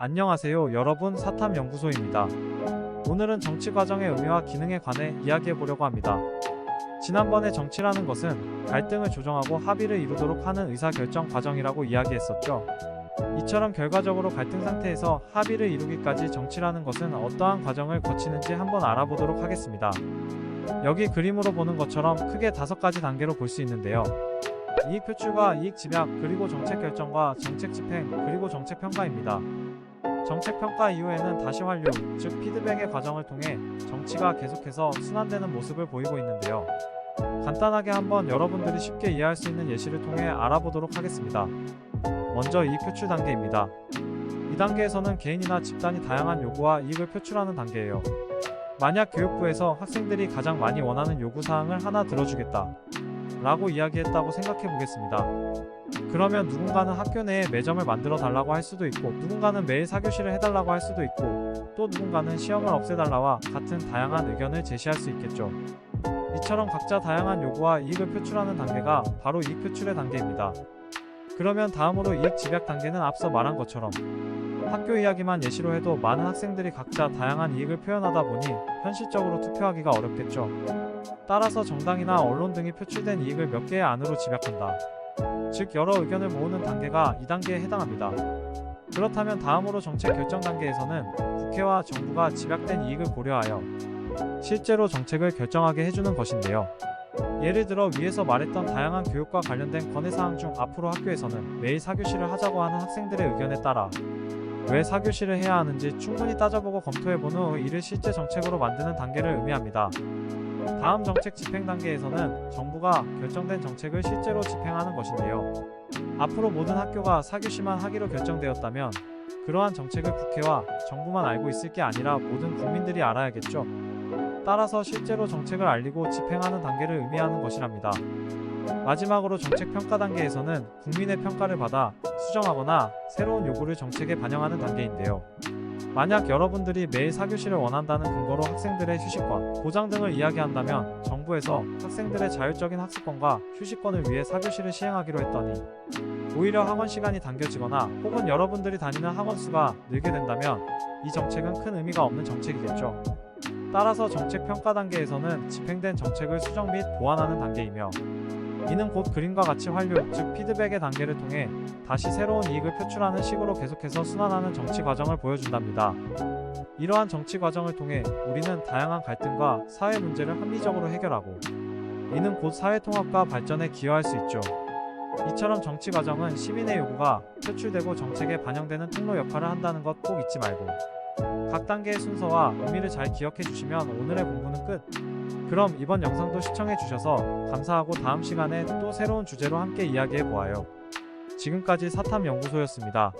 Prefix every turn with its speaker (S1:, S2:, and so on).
S1: 안녕하세요 여러분, 사탐연구소입니다. 오늘은 정치 과정의 의미와 기능에 관해 이야기해 보려고 합니다. 지난번에 정치라는 것은 갈등을 조정하고 합의를 이루도록 하는 의사결정 과정이라고 이야기했었죠. 이처럼 결과적으로 갈등 상태에서 합의를 이루기까지 정치라는 것은 어떠한 과정을 거치는지 한번 알아보도록 하겠습니다. 여기 그림으로 보는 것처럼 크게 5가지 단계로 볼 수 있는데요. 이익 표출과 이익 집약, 그리고 정책 결정과 정책 집행, 그리고 정책 평가입니다. 정책 평가 이후에는 다시 완료, 즉 피드백의 과정을 통해 정치가 계속해서 순환되는 모습을 보이고 있는데요. 간단하게 한번 여러분들이 쉽게 이해할 수 있는 예시를 통해 알아보도록 하겠습니다. 먼저 이익 표출 단계입니다. 이 단계에서는 개인이나 집단이 다양한 요구와 이익을 표출하는 단계예요. 만약 교육부에서 학생들이 가장 많이 원하는 요구사항을 하나 들어주겠다 라고 이야기했다고 생각해 보겠습니다. 그러면 누군가는 학교 내에 매점을 만들어 달라고 할 수도 있고, 누군가는 매일 4교시를 해달라고 할 수도 있고, 또 누군가는 시험을 없애달라와 같은 다양한 의견을 제시할 수 있겠죠. 이처럼 각자 다양한 요구와 이익을 표출하는 단계가 바로 이익 표출의 단계입니다. 그러면 다음으로 이익 집약 단계는 앞서 말한 것처럼 학교 이야기만 예시로 해도 많은 학생들이 각자 다양한 이익을 표현하다 보니 현실적으로 투표하기가 어렵겠죠. 따라서 정당이나 언론 등이 표출된 이익을 몇 개의 안으로 집약한다. 즉 여러 의견을 모으는 단계가 이 단계에 해당합니다. 그렇다면 다음으로 정책 결정 단계에서는 국회와 정부가 집약된 이익을 고려하여 실제로 정책을 결정하게 해주는 것인데요. 예를 들어 위에서 말했던 다양한 교육과 관련된 권해사항 중 앞으로 학교에서는 매일 4교시를 하자고 하는 학생들의 의견에 따라 왜 4교시를 해야 하는지 충분히 따져보고 검토해본 후 이를 실제 정책으로 만드는 단계를 의미합니다. 다음 정책 집행 단계에서는 정부가 결정된 정책을 실제로 집행하는 것인데요. 앞으로 모든 학교가 4교시만 하기로 결정되었다면 그러한 정책을 국회와 정부만 알고 있을 게 아니라 모든 국민들이 알아야겠죠. 따라서 실제로 정책을 알리고 집행하는 단계를 의미하는 것이랍니다. 마지막으로 정책 평가 단계에서는 국민의 평가를 받아 수정하거나 새로운 요구를 정책에 반영하는 단계인데요. 만약 여러분들이 매일 4교시를 원한다는 근거로 학생들의 휴식권, 보장 등을 이야기한다면 정부에서 학생들의 자율적인 학습권과 휴식권을 위해 4교시를 시행하기로 했더니 오히려 학원 시간이 당겨지거나 혹은 여러분들이 다니는 학원 수가 늘게 된다면 이 정책은 큰 의미가 없는 정책이겠죠. 따라서 정책 평가 단계에서는 집행된 정책을 수정 및 보완하는 단계이며, 이는 곧 그림과 같이 완료, 즉 피드백의 단계를 통해 다시 새로운 이익을 표출하는 식으로 계속해서 순환하는 정치 과정을 보여준답니다. 이러한 정치 과정을 통해 우리는 다양한 갈등과 사회 문제를 합리적으로 해결하고, 이는 곧 사회 통합과 발전에 기여할 수 있죠. 이처럼 정치 과정은 시민의 요구가 표출되고 정책에 반영되는 통로 역할을 한다는 것 꼭 잊지 말고 각 단계의 순서와 의미를 잘 기억해 주시면 오늘의 공부는 끝! 그럼 이번 영상도 시청해 주셔서 감사하고 다음 시간에 또 새로운 주제로 함께 이야기해 보아요. 지금까지 사탐연구소였습니다.